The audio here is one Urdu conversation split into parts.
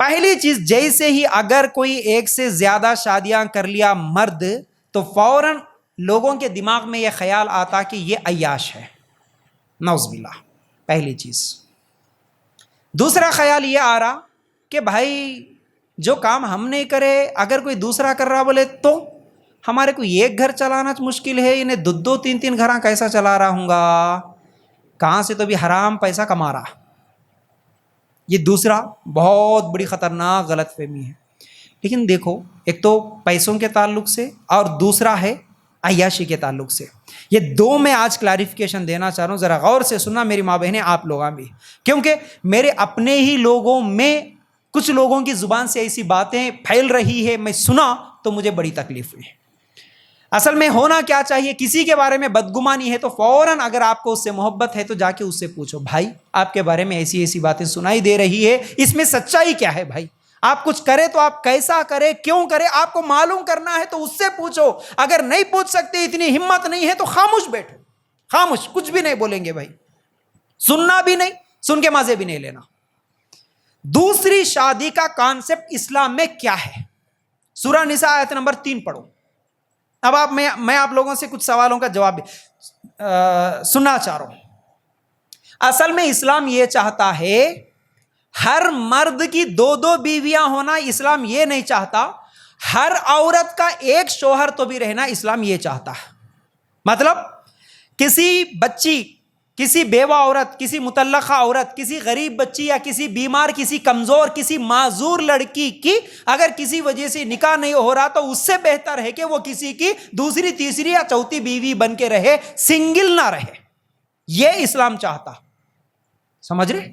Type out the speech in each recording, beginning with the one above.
پہلی چیز، جیسے ہی اگر کوئی ایک سے زیادہ شادیاں کر لیا مرد تو فوراً لوگوں کے دماغ میں یہ خیال آتا کہ یہ عیاش ہے، نعوذ باللہ، پہلی چیز۔ دوسرا خیال یہ آ رہا کہ بھائی جو کام ہم نہیں کرے اگر کوئی دوسرا کر رہا بولے تو ہمارے کو ایک گھر چلانا مشکل ہے، انہیں دو دو تین تین گھراں کیسا چلا رہا ہوں گا، کہاں سے تو بھی حرام پیسہ کما رہا۔ یہ دوسرا بہت بڑی خطرناک غلط فہمی ہے۔ لیکن دیکھو، ایک تو پیسوں کے تعلق سے اور دوسرا ہے عیاشی کے تعلق سے، یہ دو میں آج کلیریفیکیشن دینا چاہ رہا ہوں، ذرا غور سے سننا میری ماں بہنیں، آپ لوگاں بھی، کیونکہ میرے اپنے ہی لوگوں میں کچھ لوگوں کی زبان سے ایسی باتیں پھیل رہی ہے، میں سنا تو مجھے بڑی تکلیف ہوئی۔ اصل میں ہونا کیا چاہیے، کسی کے بارے میں بدگمانی ہے تو فوراً اگر آپ کو اس سے محبت ہے تو جا کے اس سے پوچھو، بھائی آپ کے بارے میں ایسی ایسی باتیں سنائی دے رہی ہے، اس میں سچائی کیا ہے؟ بھائی آپ کچھ کرے تو آپ کیسا کرے، کیوں کرے، آپ کو معلوم کرنا ہے تو اس سے پوچھو۔ اگر نہیں پوچھ سکتے، اتنی ہمت نہیں ہے تو خاموش بیٹھو، خاموش، کچھ بھی نہیں بولیں گے بھائی، سننا بھی نہیں، سن کے مزے بھی نہیں لینا۔ دوسری، شادی کا کانسیپٹ اسلام میں کیا ہے؟ سورہ نساء آیت نمبر 3 پڑھو۔ اب میں آپ لوگوں سے کچھ سوالوں کا جواب سننا چاہ رہا ہوں۔ اصل میں اسلام یہ چاہتا ہے ہر مرد کی دو دو بیویاں ہونا، اسلام یہ نہیں چاہتا۔ ہر عورت کا ایک شوہر تو بھی رہنا اسلام یہ چاہتا ہے۔ مطلب کسی بچی، کسی بیوہ عورت، کسی مطلقہ عورت، کسی غریب بچی یا کسی بیمار، کسی کمزور، کسی معذور لڑکی کی اگر کسی وجہ سے نکاح نہیں ہو رہا تو اس سے بہتر ہے کہ وہ کسی کی دوسری، تیسری یا چوتھی بیوی بن کے رہے، سنگل نہ رہے۔ یہ اسلام چاہتا، سمجھ رہے؟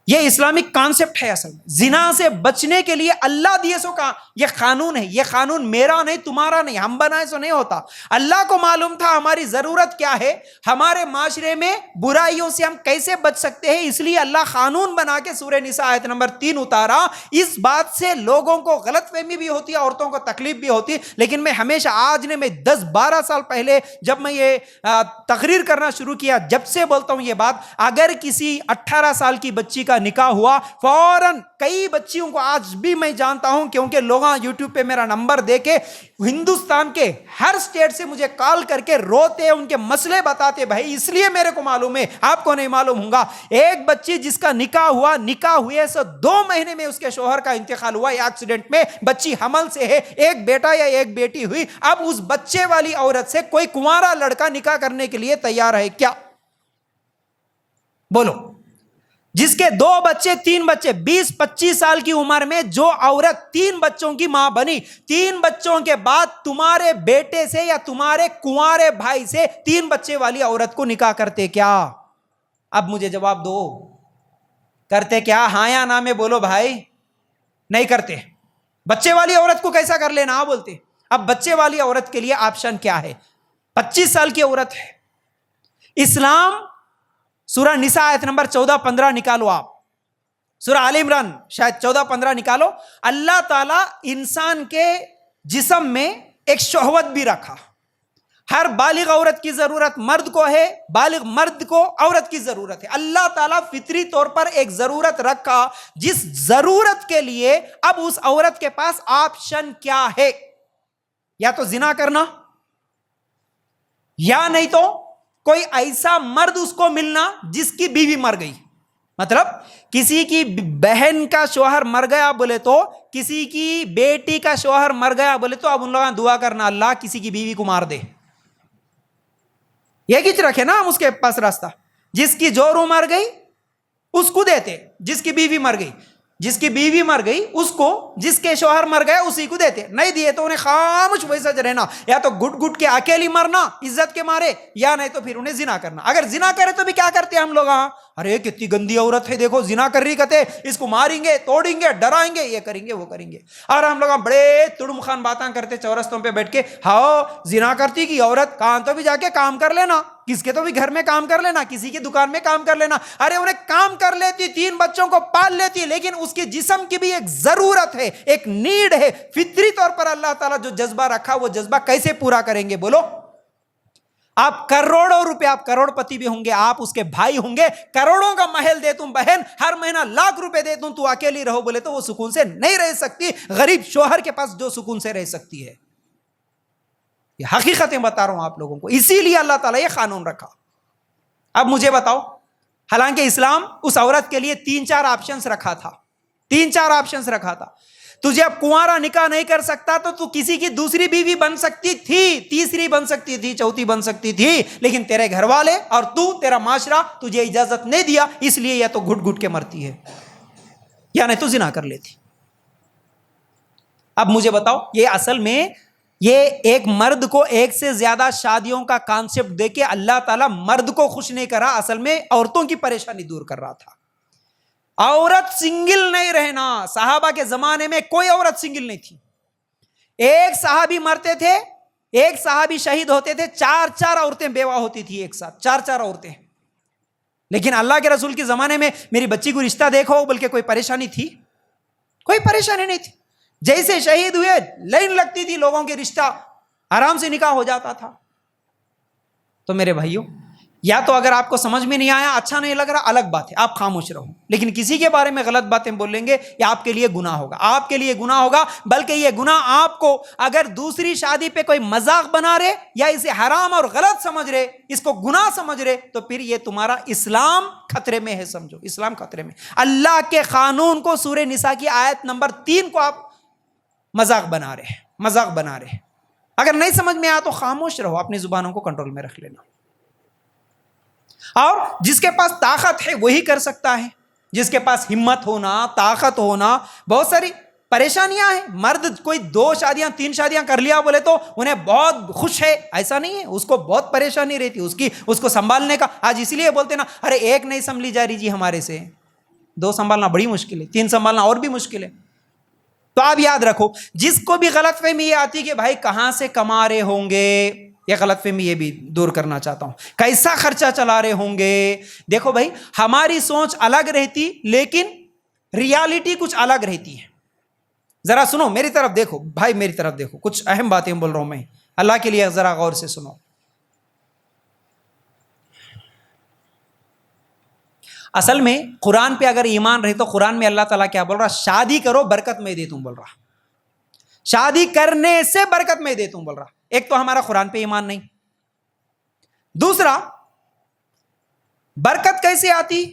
یہ اسلامک کانسیپٹ ہے۔ اصل میں زنا سے بچنے کے لیے اللہ دیے سو کا یہ قانون ہے، یہ قانون میرا نہیں، تمہارا نہیں، ہم بنائے سو نہیں ہوتا۔ اللہ کو معلوم تھا ہماری ضرورت کیا ہے، ہمارے معاشرے میں برائیوں سے ہم کیسے بچ سکتے ہیں، اس لیے اللہ قانون بنا کے سورہ نساء آیت نمبر 3 اتارا۔ اس بات سے لوگوں کو غلط فہمی بھی ہوتی ہے، عورتوں کو تکلیف بھی ہوتی ہے، لیکن میں ہمیشہ، آج نے میں 10-12 سال پہلے جب میں یہ تقریر کرنا شروع کیا، جب سے بولتا ہوں یہ بات، اگر کسی 18 سال کی بچی کا نکاح ہوا، فوراً کئی بچیوں کو آج بھی میں جانتا ہوں، کیونکہ لوگ یوٹیوب پہ میرا نمبر دے کے ہندوستان کے ہر سٹیٹ سے مجھے کال کر کے روتے، ان کے مسئلے بتاتے، بھائی اس لیے میرے کو معلوم ہے، آپ کو نہیں معلوم ہوگا۔ ایک بچی جس کا نکاح ہوا، نکاح ہوئے سے 2 مہینے میں اس کے شوہر کا انتقال ہوا ایکسیڈنٹ میں، بچی حمل سے ہے، ایک بیٹا یا ایک بیٹی ہوئی۔ اب اس بچے والی عورت سے کوئی کنوارا لڑکا نکاح کرنے کے لیے تیار ہے کیا؟ بولو۔ جس کے 2 بچے، 3 بچے، 20-25 سال کی عمر میں جو عورت 3 بچوں کی ماں بنی، 3 بچوں کے بعد تمہارے بیٹے سے یا تمہارے کنوارے بھائی سے 3 بچے والی عورت کو نکاح کرتے کیا؟ اب مجھے جواب دو، کرتے کیا؟ ہاں یا نہ میں بولو بھائی۔ نہیں کرتے۔ بچے والی عورت کو کیسا کر لینا بولتے۔ اب بچے والی عورت کے لیے آپشن کیا ہے؟ 25 سال کی عورت ہے، اسلام سورہ نساء آیت نمبر 14-15 نکالو، آپ سورہ آل عمران شاید 14-15 نکالو۔ اللہ تعالیٰ انسان کے جسم میں ایک شہوت بھی رکھا، ہر بالغ عورت کی ضرورت مرد کو ہے، بالغ مرد کو عورت کی ضرورت ہے۔ اللہ تعالیٰ فطری طور پر ایک ضرورت رکھا، جس ضرورت کے لیے اب اس عورت کے پاس آپشن کیا ہے؟ یا تو زنا کرنا، یا نہیں تو کوئی ایسا مرد اس کو ملنا جس کی بیوی مر گئی۔ مطلب کسی کی بہن کا شوہر مر گیا بولے تو، کسی کی بیٹی کا شوہر مر گیا بولے تو اب ان لوگوں دعا کرنا، اللہ کسی کی بیوی کو مار دے۔ یہ کچھ رکھے نا ہم اس کے پاس راستہ، جس کی جورو مر گئی اس کو دیتے، جس کی بیوی مر گئی، جس کی بیوی مر گئی اس کو، جس کے شوہر مر گیا اسی کو دیتے، نہیں دیے تو انہیں خاموش ویسا رہنا، یا تو گٹ گٹ کے اکیلی مرنا عزت کے مارے، یا نہیں تو پھر انہیں زنا کرنا۔ اگر زنا کرے تو بھی کیا کرتے ہم لوگ؟ ارے کتنی گندی عورت ہے، دیکھو زنا کر رہی، کہتے اس کو ماریں گے، توڑیں گے، ڈرائیں گے، یہ کریں گے، وہ کریں گے۔ اور ہم لوگ بڑے تڑم خان باتاں کرتے چورستوں پہ بیٹھ کے، ہاں زنا کرتی کی عورت، کہاں تو بھی جا کے کام کر لینا، کس کے تو بھی گھر میں کام کر لینا، کسی کی دکان میں کام کر لینا۔ ارے انہیں کام کر لیتی، 3 بچوں کو پال لیتی، لیکن اس کے جسم کی بھی ایک ضرورت ہے، ایک نیڈ ہے، فطری طور پر اللہ تعالیٰ جو جذبہ رکھا وہ جذبہ کیسے پورا کریں گے بولو؟ آپ کروڑوں روپے، آپ کروڑ پتی بھی ہوں گے، آپ اس کے بھائی ہوں گے، کروڑوں کا محل دے تم بہن، ہر مہینہ لاکھ روپے دے تم، تو اکیلی رہو بولے تو وہ سکون سے نہیں رہ سکتی، غریب شوہر کے پاس جو سکون سے رہ سکتی ہے. یہ حقیقتیں بتا رہا ہوں آپ لوگوں کو، اسی لیے اللہ تعالیٰ یہ قانون رکھا. اب مجھے بتاؤ، حالانکہ اسلام اس عورت کے لیے 3-4 آپشنز رکھا تھا، 3-4 آپشنز رکھا تھا. تجھے اب کنوارا نکاح نہیں کر سکتا تو کسی کی دوسری بیوی بن سکتی تھی، تیسری بن سکتی تھی، چوتھی بن سکتی تھی، لیکن تیرے گھر والے اور تیرا معاشرہ تجھے اجازت نہیں دیا، اس لیے یا تو گھٹ گھٹ کے مرتی ہے یا نہیں تو زنا کر لیتی. اب مجھے بتاؤ، یہ اصل میں یہ ایک مرد کو ایک سے زیادہ شادیوں کا کانسیپٹ دے کے اللہ تعالیٰ مرد کو خوش نہیں کرا، اصل میں عورتوں کی پریشانی دور کر رہا تھا. عورت سنگل نہیں رہنا. صحابہ کے زمانے میں کوئی عورت سنگل نہیں تھی. ایک صحابی مرتے تھے، ایک صحابی شہید ہوتے تھے، 4 عورتیں بیوہ ہوتی تھی ایک ساتھ، 4 عورتیں. لیکن اللہ کے رسول کے زمانے میں میری بچی کو رشتہ دیکھو بلکہ کوئی پریشانی تھی؟ کوئی پریشانی نہیں تھی. جیسے شہید ہوئے لائن لگتی تھی لوگوں کے، رشتہ آرام سے نکاح ہو جاتا تھا. تو میرے بھائیوں، یا تو اگر آپ کو سمجھ میں نہیں آیا، اچھا نہیں لگ رہا، الگ بات ہے، آپ خاموش رہو. لیکن کسی کے بارے میں غلط باتیں بولیں گے یہ آپ کے لیے گناہ ہوگا، آپ کے لیے گناہ ہوگا. بلکہ یہ گناہ آپ کو اگر دوسری شادی پہ کوئی مذاق بنا رہے یا اسے حرام اور غلط سمجھ رہے، اس کو گناہ سمجھ رہے، تو پھر یہ تمہارا اسلام خطرے میں ہے. سمجھو اسلام خطرے میں. اللہ کے قانون کو سورہ نساء کی آیت نمبر 3 کو آپ مذاق بنا رہے، مذاق بنا رہے. اگر نہیں سمجھ میں آیا تو خاموش رہو، اپنی زبانوں کو کنٹرول میں رکھ لینا. اور جس کے پاس طاقت ہے وہی کر سکتا ہے، جس کے پاس ہمت ہونا، طاقت ہونا. بہت ساری پریشانیاں ہیں. مرد کوئی 2 شادیاں 3 شادیاں کر لیا بولے تو انہیں بہت خوش ہے، ایسا نہیں ہے. اس کو بہت پریشانی رہتی اس کو سنبھالنے کا. آج اسی لیے بولتے نا، ارے ایک نہیں سنبھلی جا رہی جی ہمارے سے، 2 سنبھالنا بڑی مشکل ہے، 3 سنبھالنا اور بھی مشکل ہے. تو آپ یاد رکھو، جس کو بھی غلط فہمی یہ آتی کہ بھائی کہاں سے کما رہے ہوں گے، یہ غلط فہمی یہ بھی دور کرنا چاہتا ہوں. کیسا خرچہ چلا رہے ہوں گے. دیکھو بھائی، ہماری سوچ الگ رہتی لیکن ریالٹی کچھ الگ رہتی ہے. ذرا سنو، میری طرف دیکھو بھائی، میری طرف دیکھو. کچھ اہم باتیں بول رہا ہوں میں، اللہ کے لیے ذرا غور سے سنو. اصل میں قرآن پہ اگر ایمان رہے تو قرآن میں اللہ تعالیٰ کیا بول رہا؟ شادی کرو برکت میں دے تم بول رہا. شادی کرنے سے برکت میں دے تم بول رہا. ایک تو ہمارا قرآن پہ ایمان نہیں. دوسرا، برکت کیسے آتی؟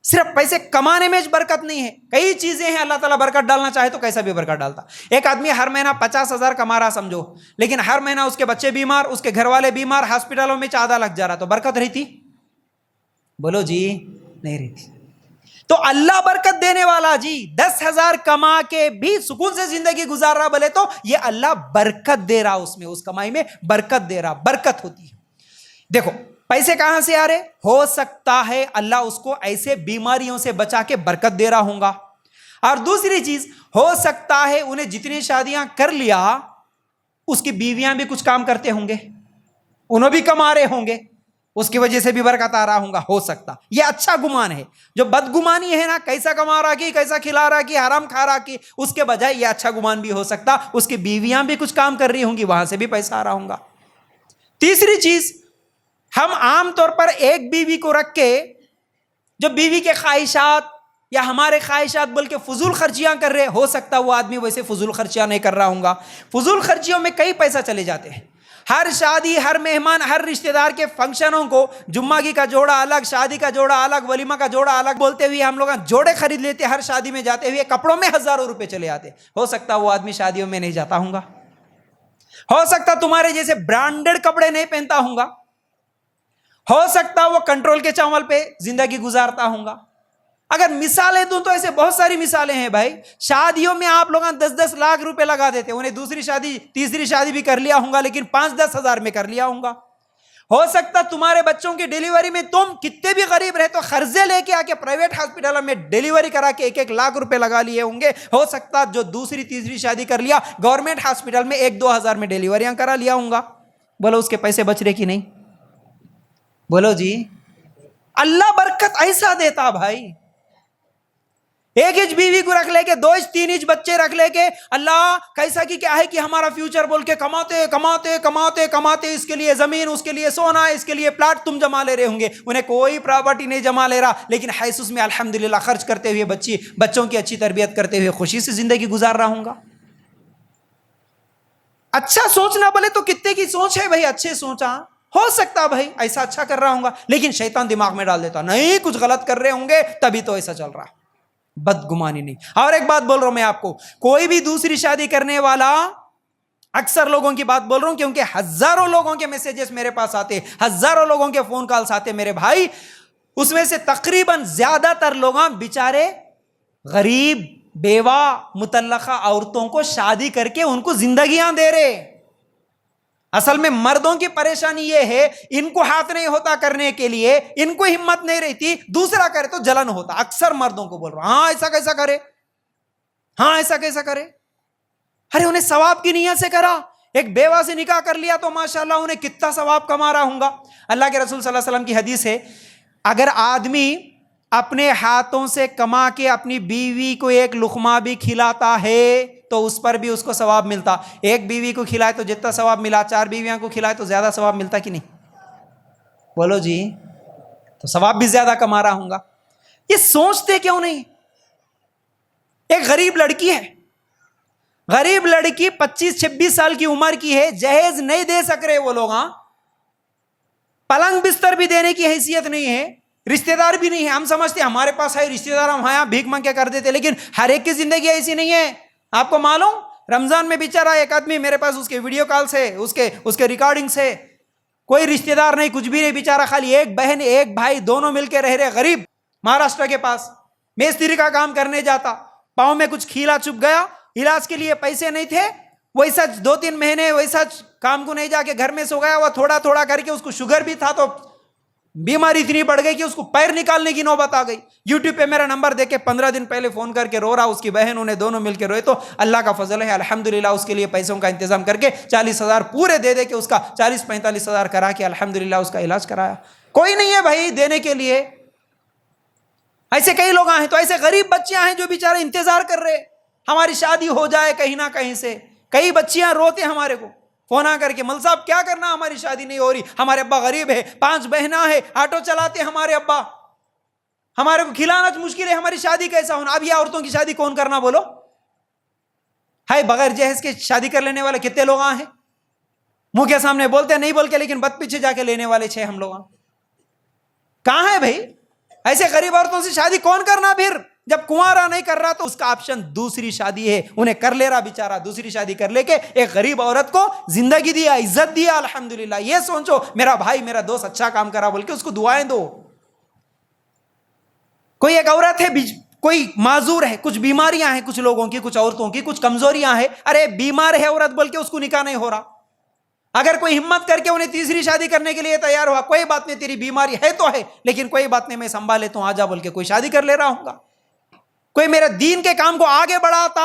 صرف پیسے کمانے میں برکت نہیں ہے، کئی چیزیں ہیں. اللہ تعالیٰ برکت ڈالنا چاہے تو کیسا بھی برکت ڈالتا. ایک آدمی ہر مہینہ 50,000 کما رہا سمجھو، لیکن ہر مہینہ اس کے بچے بیمار، اس کے گھر والے بیمار، ہاسپٹلوں میں چادہ لگ جا رہا، تو برکت رہتی؟ بولو جی، نہیں رہتی. تو اللہ برکت دینے والا جی. 10,000 کما کے بھی سکون سے زندگی گزار رہا بولے تو یہ اللہ برکت دے رہا، اس میں، اس کمائی میں برکت دے رہا. برکت ہوتی ہے. دیکھو پیسے کہاں سے آ رہے؟ ہو سکتا ہے اللہ اس کو ایسے بیماریوں سے بچا کے برکت دے رہا ہوں گا. اور دوسری چیز، ہو سکتا ہے انہیں جتنی شادیاں کر لیا اس کی بیویاں بھی کچھ کام کرتے ہوں گے، انہوں بھی کما رہے ہوں گے، اس کی وجہ سے بھی برکت آ رہا ہوں گا. ہو سکتا. یہ اچھا گمان ہے. جو بدگمانی ہے نا، کیسا کما رہا کی، کیسا کھلا رہا کی، حرام کھا رہا کی، اس کے بجائے یہ اچھا گمان بھی ہو سکتا اس کی بیویاں بھی کچھ کام کر رہی ہوں گی، وہاں سے بھی پیسہ آ رہا ہوں گا. تیسری چیز، ہم عام طور پر ایک بیوی کو رکھ کے جو بیوی کے خواہشات یا ہمارے خواہشات بلکہ فضول خرچیاں کر رہے، ہو سکتا وہ آدمی ویسے فضول خرچیاں نہیں کر رہا ہوں گا. فضول خرچیوں میں کئی پیسہ چلے جاتے ہیں. ہر شادی، ہر مہمان، ہر رشتہ دار کے فنکشنوں کو جمعہ کی کا جوڑا الگ، شادی کا جوڑا الگ، ولیمہ کا جوڑا الگ بولتے ہوئے ہم لوگ جوڑے خرید لیتے. ہر شادی میں جاتے ہوئے کپڑوں میں ہزاروں روپے چلے آتے. ہو سکتا وہ آدمی شادیوں میں نہیں جاتا ہوں گا. ہو سکتا تمہارے جیسے برانڈڈ کپڑے نہیں پہنتا ہوں گا. ہو سکتا وہ کنٹرول کے چاول پہ زندگی گزارتا ہوں گا. اگر مثالیں دوں تو ایسے بہت ساری مثالیں ہیں بھائی. شادیوں میں آپ لوگ 10-10 لاکھ روپے لگا دیتے، انہیں دوسری شادی تیسری شادی بھی کر لیا ہوں گا، لیکن 5-10 ہزار میں کر لیا ہوں گا. ہو سکتا تمہارے بچوں کی ڈیلیوری میں تم کتنے بھی غریب رہے تو قرضے لے کے آ کے پرائیویٹ ہاسپٹل میں ڈیلیوری کرا کے 1-1 لاکھ روپے لگا لیے ہوں گے. ہو سکتا جو دوسری تیسری شادی کر لیا گورنمنٹ ہاسپٹل میں 1-2 ہزار میں ڈیلیوریاں کرا لیا ہوں گا. بولو اس کے پیسے بچ رہے کہ نہیں؟ بولو جی. اللہ برکت ایسا دیتا بھائی. ایک انچ بیوی کو رکھ لے کے 2 انچ 3 انچ بچے رکھ لے کے اللہ کیسا کی کیا ہے کہ ہمارا فیوچر بول کے کماتے کماتے کماتے کماتے اس کے لیے زمین، اس کے لیے سونا، اس کے لیے پلاٹ تم جما لے رہے ہوں گے، انہیں کوئی پراپرٹی نہیں جما لے رہا، لیکن حیث میں الحمدللہ خرچ کرتے ہوئے بچوں کی اچھی تربیت کرتے ہوئے خوشی سے زندگی گزار رہا ہوں گا۔ اچھا سوچنا بولے تو کتنے کی سوچ ہے بھائی، اچھے سوچا ہو سکتا بھائی ایسا اچھا کر رہا ہوں گا، لیکن شیطان دماغ میں ڈال دیتا نہیں کچھ غلط کر رہے ہوں گے تبھی تو ایسا چل رہا، بدگمانی نہیں۔ اور ایک بات بول رہا ہوں میں آپ کو، کوئی بھی دوسری شادی کرنے والا، اکثر لوگوں کی بات بول رہا ہوں کیونکہ ہزاروں لوگوں کے میسیجز میرے پاس آتے، ہزاروں لوگوں کے فون کالز آتے میرے بھائی، اس میں سے تقریباً زیادہ تر لوگ بیچارے غریب بیوہ مطلقہ عورتوں کو شادی کر کے ان کو زندگیاں دے رہے۔ اصل میں مردوں کی پریشانی یہ ہے ان کو ہاتھ نہیں ہوتا کرنے کے لیے، ان کو ہمت نہیں رہتی، دوسرا کرے تو جلن ہوتا۔ اکثر مردوں کو بول رہا ہوں ہاں ایسا کیسا کرے، ہاں ایسا کیسا کرے، ارے انہیں ثواب کی نیت سے کرا، ایک بیوہ سے نکاح کر لیا تو ماشاءاللہ انہیں کتنا ثواب کما رہا ہوں گا۔ اللہ کے رسول صلی اللہ علیہ وسلم کی حدیث ہے، اگر آدمی اپنے ہاتھوں سے کما کے اپنی بیوی کو ایک لقمہ بھی کھلاتا ہے تو اس پر بھی اس کو ثواب ملتا۔ ایک بیوی کو کھلائے تو جتنا ثواب ملا، 4 بیویاں کو کھلائے تو زیادہ ثواب ملتا کہ نہیں؟ بولو جی، تو ثواب بھی زیادہ کما رہا ہوں گا۔ یہ سوچتے کیوں نہیں؟ ایک غریب لڑکی ہے، غریب لڑکی 25-26 سال کی عمر کی ہے، جہیز نہیں دے سک رہے وہ لوگ، پلنگ بستر بھی دینے کی حیثیت نہیں ہے، رشتہ دار بھی نہیں ہے۔ ہم سمجھتے ہمارے پاس ہے رشتہ دار، ہم یہاں بھیک مانگ کے کر دیتے، لیکن ہر ایک کی زندگی ایسی نہیں ہے۔ آپ کو معلوم رمضان میں بیچارہ ایک آدمی میرے پاس، اس کے ویڈیو کال سے، اس کے ریکارڈنگ سے، کوئی رشتہ دار نہیں، کچھ بھی نہیں، بیچارہ خالی ایک بہن ایک بھائی دونوں مل کے رہ رہے، غریب، مہاراشٹر کے پاس میستری کا کام کرنے جاتا، پاؤں میں کچھ کھیلا چپ گیا، علاج کے لیے پیسے نہیں تھے، ویسا 2-3 مہینے ویسا کام کو نہیں جا کے گھر میں سو گیا، وہ تھوڑا تھوڑا کر کے، اس کو شوگر بھی تھا تو بیماری اتنی بڑھ گئی کہ اس کو پیر نکالنے کی نوبت آ گئی۔ یوٹیوب پہ میرا نمبر دے کے 15 دن پہلے فون کر کے رو رہا، اس کی بہن انہیں دونوں مل کے روئے، تو اللہ کا فضل ہے الحمدللہ اس کے لیے پیسوں کا انتظام کر کے 40,000 پورے دے کے اس کا 40-45,000 کرا کے الحمدللہ اس کا علاج کرایا۔ کوئی نہیں ہے بھائی دینے کے لیے، ایسے کئی لوگ ہیں، تو ایسے غریب بچیاں ہیں جو بیچارے انتظار کر رہے ہماری شادی ہو جائے کہیں نہ کہیں سے۔ کئی بچیاں روتے ہمارے کو فون آ کر کے، مل صاحب کیا کرنا، ہماری شادی نہیں ہو رہی، ہمارے ابا غریب ہے، 5 بہناں ہیں، آٹو چلاتے ہمارے ابا، ہمارے کو کھلانا مشکل ہے، ہماری شادی کیسا ہونا۔ اب یہ عورتوں کی شادی کون کرنا بولو؟ ہے بغیر جہیز کے شادی کر لینے والے کتنے لوگ ہیں؟ منہ کے سامنے بولتے نہیں بول کے، لیکن بد پیچھے جا کے لینے والے 6 ہم لوگ کہاں ہیں بھائی؟ ایسے غریب عورتوں سے شادی کون کرنا پھر؟ جب کنوارا نہیں کر رہا تو اس کا آپشن دوسری شادی ہے، انہیں کر لے رہا بیچارہ، دوسری شادی کر لے کے ایک غریب عورت کو زندگی دیا، عزت دیا الحمدللہ۔ یہ سوچو میرا بھائی میرا دوست اچھا کام کرا بول کے اس کو دعائیں دو۔ کوئی ایک عورت ہے، کوئی معذور ہے، کچھ بیماریاں ہیں کچھ لوگوں کی، کچھ عورتوں کی کچھ کمزوریاں ہیں، ارے بیمار ہے عورت بول کے اس کو نکاح نہیں ہو رہا، اگر کوئی ہمت کر کے انہیں تیسری شادی کرنے کے لیے تیار ہوا، کوئی بات نہیں تیری بیماری ہے تو ہے، لیکن کوئی بات نہیں میں سنبھال لیتا ہوں، آجا بول کے کوئی شادی کر لے رہا ہوں گا۔ کوئی میرے دین کے کام کو آگے بڑھاتا،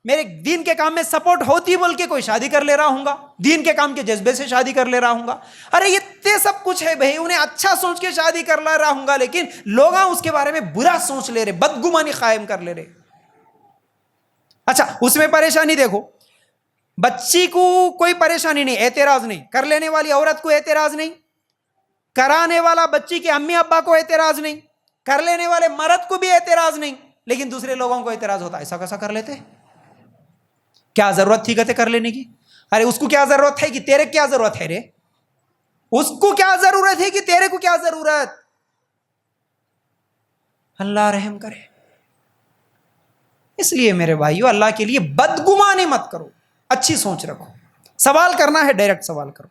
میرے دین کے کام میں سپورٹ ہوتی بول کے کوئی شادی کر لے رہا ہوں گا، دین کے کام کے جذبے سے شادی کر لے رہا ہوں گا۔ ارے یہ سب کچھ ہے بھائی، انہیں اچھا سوچ کے شادی کر لے رہا ہوں گا، لیکن لوگ اس کے بارے میں برا سوچ لے رہے، بدگمانی قائم کر لے رہے۔ اچھا اس میں پریشانی دیکھو، بچی کو کوئی پریشانی نہیں، اعتراض نہیں، کر لینے والی عورت کو اعتراض نہیں، کرانے والا بچی کے امی ابا کو اعتراض نہیں، کر لینے والے مرد کو بھی اعتراض نہیں، لیکن دوسرے لوگوں کو اعتراض ہوتا، ایسا کیسا کر لیتے؟ کیا ضرورت تھی کہتے کر لینے کی؟ ارے اس کو کیا ضرورت ہے کہ تیرے کیا ضرورت ہے رے؟ اس کو کیا ضرورت ہے کہ تیرے کو کیا ضرورت؟ اللہ رحم کرے۔ اس لیے میرے بھائیو اللہ کے لیے بدگمانی مت کرو، اچھی سوچ رکھو، سوال کرنا ہے ڈائریکٹ سوال کرو۔